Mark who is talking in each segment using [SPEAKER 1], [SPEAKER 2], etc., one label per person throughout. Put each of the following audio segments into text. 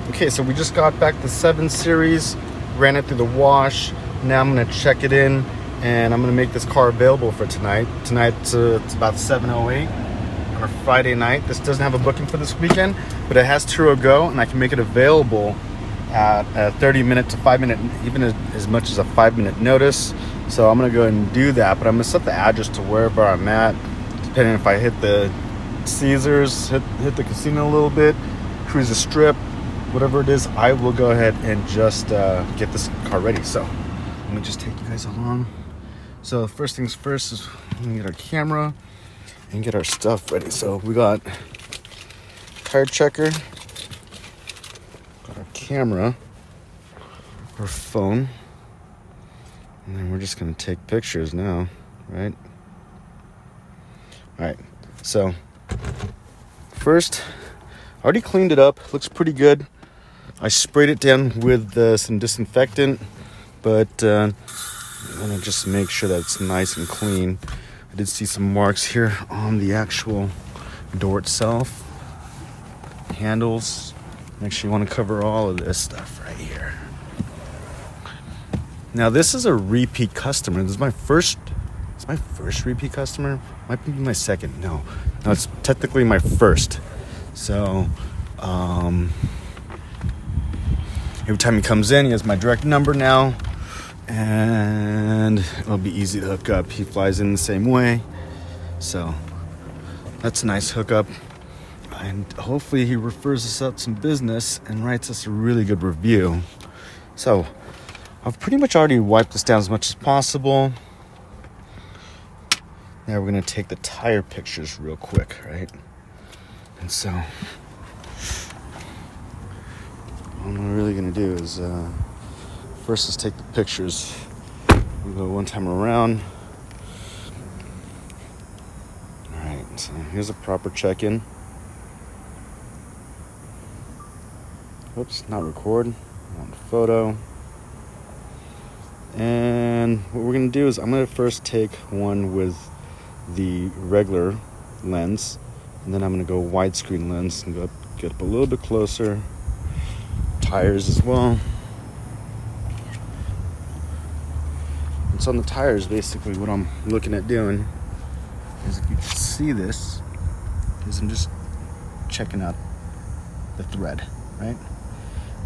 [SPEAKER 1] Okay, so we just got back the 7 Series, ran it through the wash. Now I'm gonna check it in, and I'm gonna make this car available for tonight. Tonight it's about 7:08 on a Friday night. This doesn't have a booking for this weekend, but it has TURO Go, and I can make it available at a 30-minute to 5-minute, even as much as a 5-minute notice. So I'm gonna go ahead and do that, but I'm gonna set the address to wherever I'm at, depending if I hit the Caesars, hit the casino a little bit, cruise the strip, whatever it is. I will go ahead and just get this car ready. So let me just take you guys along. So first things first is we're gonna get our camera and get our stuff ready. So we got tire checker, got our camera, our phone, and then we're just gonna take pictures now, right? All right, so first, I already cleaned it up, looks pretty good. I sprayed it down with some disinfectant, but I'm gonna just make sure that it's nice and clean. I did see some marks here on the actual door itself, handles. Make sure you want to cover all of this stuff right here. Now this is a repeat customer. This is my first repeat customer. Might be my second. No, it's technically my first. So every time he comes in, he has my direct number now, and it'll be easy to hook up. He flies in the same way, so that's a nice hookup. And hopefully he refers us out some business and writes us a really good review. So I've pretty much already wiped this down as much as possible. Now we're gonna take the tire pictures real quick, right? And so what I'm really gonna do is first let's take the pictures. We'll go one time around. All right, so here's a proper check-in. Oops, not record. I want a photo. And what we're gonna do is I'm gonna first take one with the regular lens, and then I'm gonna go widescreen lens and get up a little bit closer. Tires as well. And so on the tires, basically what I'm looking at doing is, if you can see this, is I'm just checking out the thread, right?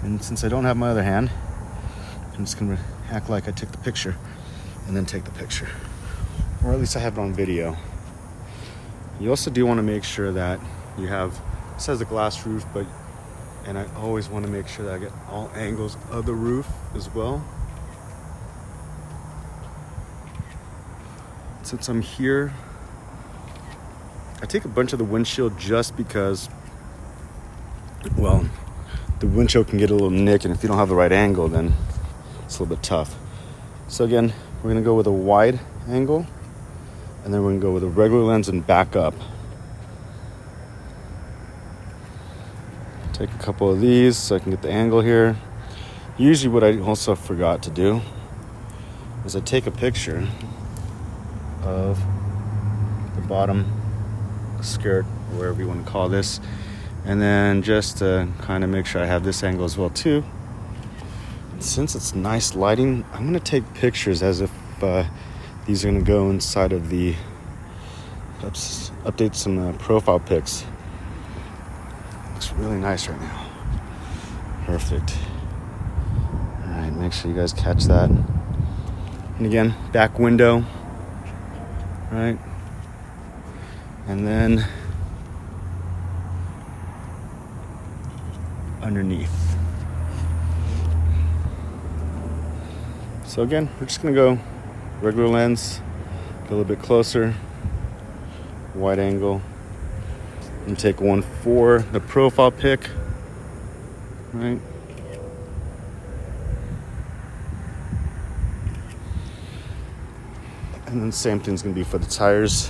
[SPEAKER 1] And since I don't have my other hand, I'm just gonna act like I took the picture and then take the picture. Or at least I have it on video. You also do want to make sure that you have, it says a glass roof, and I always want to make sure that I get all angles of the roof as well. Since I'm here, I take a bunch of the windshield just because, well, the windshield can get a little nick, and if you don't have the right angle, then it's a little bit tough. So again, we're gonna go with a wide angle, and then we're gonna go with a regular lens and back up. Take a couple of these so I can get the angle here. Usually what I also forgot to do is I take a picture of the bottom skirt, wherever you want to call this, and then just to kind of make sure I have this angle as well too. And since it's nice lighting, I'm going to take pictures as if these are going to go inside of the update some profile pics. Looks really nice right now. Perfect. All right, make sure you guys catch that. And again, back window, right? And then underneath. So again, we're just gonna go regular lens, go a little bit closer, wide angle, and take one for the profile pic, right? And then same thing's gonna be for the tires.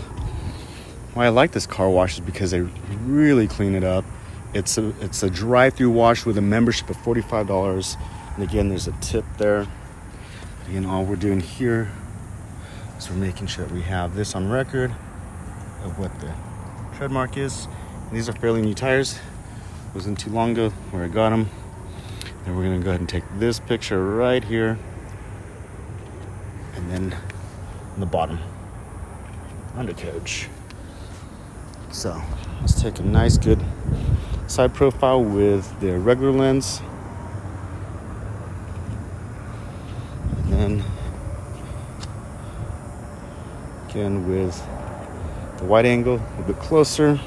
[SPEAKER 1] Why I like this car wash is because they really clean it up. It's a drive-through wash with a membership of $45. And again, there's a tip there. Again, all we're doing here is we're making sure that we have this on record of what the tread mark is. And these are fairly new tires. It wasn't too long ago where I got them. And we're gonna go ahead and take this picture right here, and then on the bottom, undercarriage. So let's take a nice good side profile with the regular lens, and then again with the wide angle a little bit closer,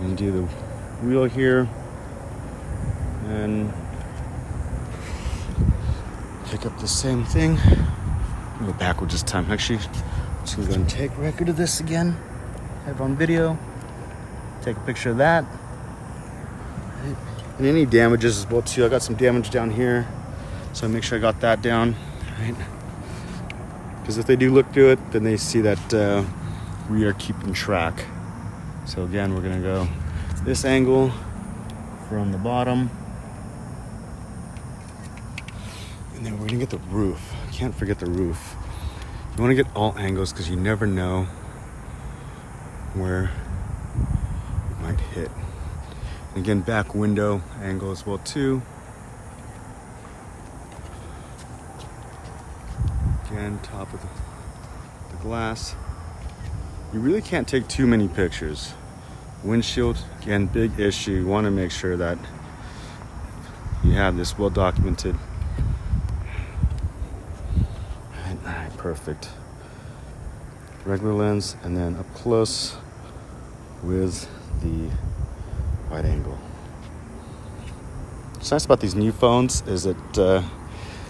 [SPEAKER 1] and do the wheel here, and pick up the same thing. Go backwards this time. Actually, I'm just gonna go and take record of this again. Have it on video. Take a picture of that. And any damages as well too. I got some damage down here, so make sure I got that down. Right? Because if they do look through it, then they see that we are keeping track. So again, we're gonna go this angle from the bottom. And then we're gonna get the roof. Can't forget the roof. You wanna get all angles because you never know where it might hit. And again, back window angle as well too. Again, top of the glass. You really can't take too many pictures. Windshield, again, big issue. You wanna make sure that you have this well documented. Alright, perfect. Regular lens, and then up close with the wide angle. What's nice about these new phones is it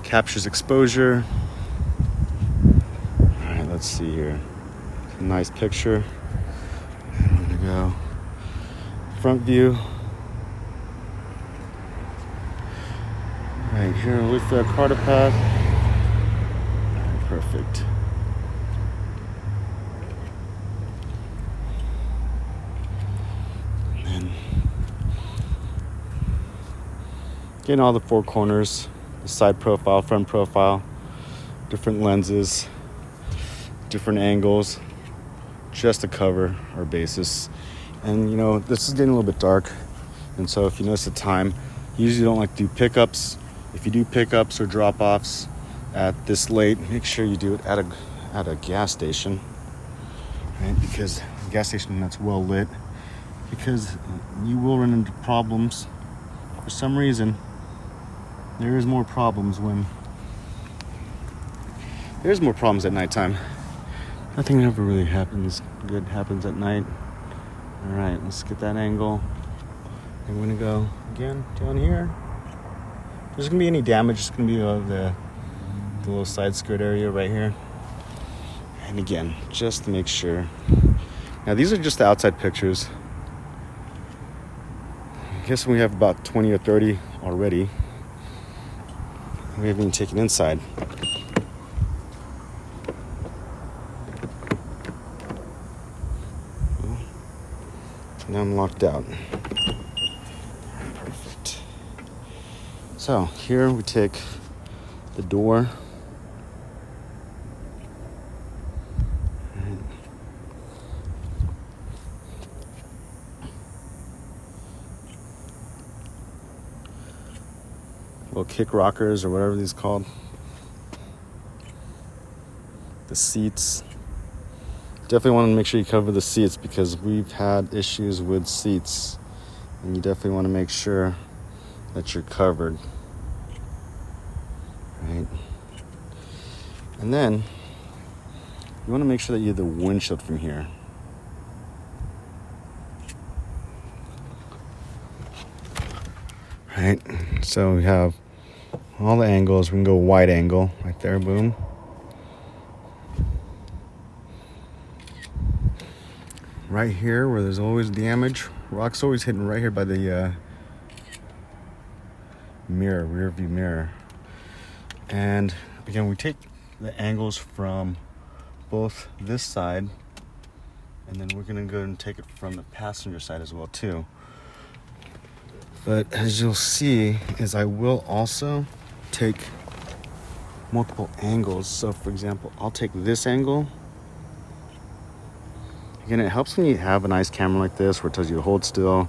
[SPEAKER 1] captures exposure. Alright, let's see here. Nice picture. And I'm gonna go front view. Right here with the Carter path. Perfect. And then getting all the four corners, the side profile, front profile, different lenses, different angles, just to cover our basis. And you know, this is getting a little bit dark, and so if you notice the time, usually don't like to do pickups. If you do pickups or drop-offs at this late, make sure you do it at a gas station, right? Because a gas station that's well lit, because you will run into problems. For some reason, there is more problems at nighttime. Nothing ever really good happens at night. All right, let's get that angle. I'm gonna go again down here. If there's gonna be any damage, it's gonna be the little side skirt area right here. And again, just to make sure. Now these are just the outside pictures. I guess we have about 20 or 30 already. We haven't even taken inside. Now I'm locked out. Perfect. So here we take the door. Little kick rockers or whatever these called. The seats. Definitely want to make sure you cover the seats because we've had issues with seats, and you definitely want to make sure that you're covered. Right? And then you want to make sure that you have the windshield from here. Right? So we have all the angles. We can go wide angle right there, boom. Right here where there's always damage, rock's always hitting right here by the rear view mirror. And again, we take the angles from both this side, and then we're gonna go and take it from the passenger side as well too. But as you'll see, is I will also take multiple angles. So for example, I'll take this angle. Again, it helps when you have a nice camera like this where it tells you to hold still.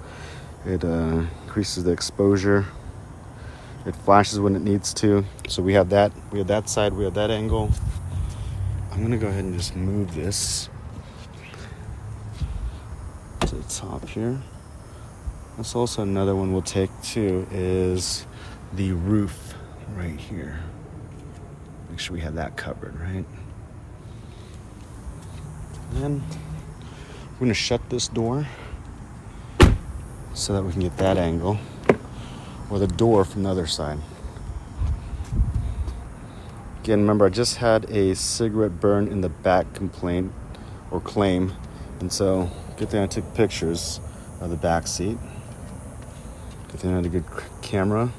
[SPEAKER 1] It increases the exposure. It flashes when it needs to. So we have that side, we have that angle. I'm gonna go ahead and just move this to the top here. That's also another one we'll take too, is the roof right here. Make sure we have that covered, right? And then we're gonna shut this door so that we can get that angle, or the door from the other side. Again, remember, I just had a cigarette burn in the back complaint or claim, and so good thing I took pictures of the back seat. Good thing I had a good camera.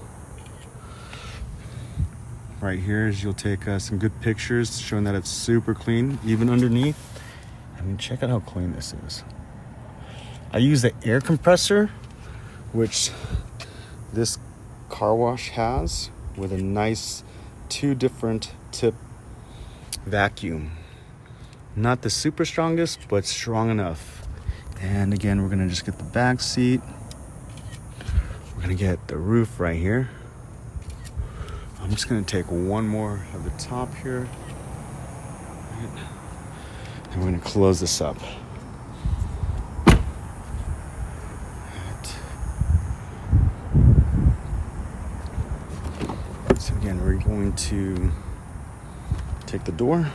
[SPEAKER 1] Right here is you'll take some good pictures showing that it's super clean, even underneath. I mean, check out how clean this is. I use the air compressor, which this car wash has, with a nice 2 different tip vacuum. Not the super strongest, but strong enough. And again, we're gonna just get the back seat. We're gonna get the roof right here. I'm just gonna take one more of the top here. And we're gonna close this up. So again, we're going to take the door.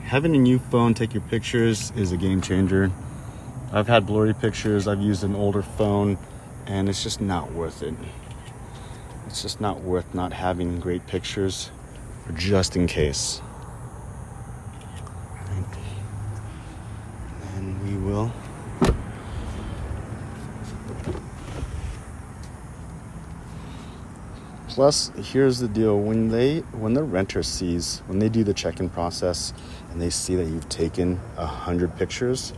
[SPEAKER 1] Having a new phone take your pictures is a game changer. I've had blurry pictures, I've used an older phone, and it's just not worth it. It's just not worth not having great pictures, just in case. And we will plus, here's the deal. When the renter sees, when they do the check-in process and they see that you've taken 100 pictures,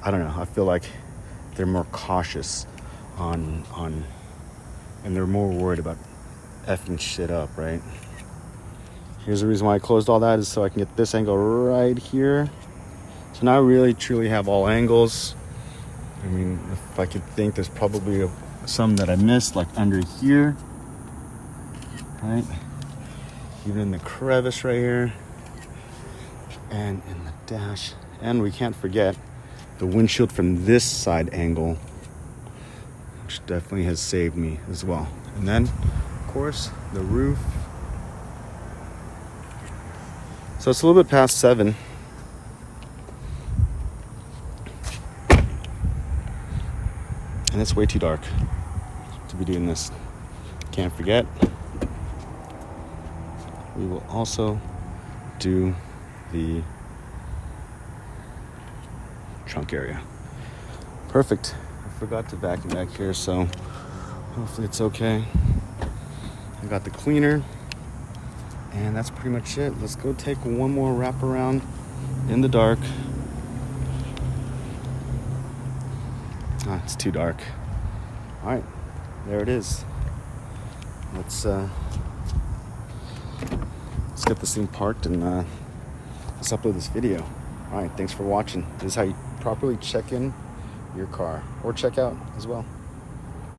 [SPEAKER 1] I don't know, I feel like they're more cautious on and they're more worried about effing shit up, right? Here's the reason why I closed all that, is so I can get this angle right here. So now I really truly have all angles. I mean, if I could think, there's probably some that I missed, like under here, right? Even in the crevice right here, and in the dash. And we can't forget the windshield from this side angle, which definitely has saved me as well. And then, of course, the roof. So it's a little bit past 7. And it's way too dark to be doing this. Can't forget, we will also do the trunk area. Perfect. I forgot to vacuum back here, so hopefully it's okay. I got the cleaner, and that's pretty much it. Let's go take one more wrap around in the dark. It's too dark. All right, there it is. Let's get this thing parked and let's upload this video. All right, thanks for watching. This is how you properly check in your car, or check out as well.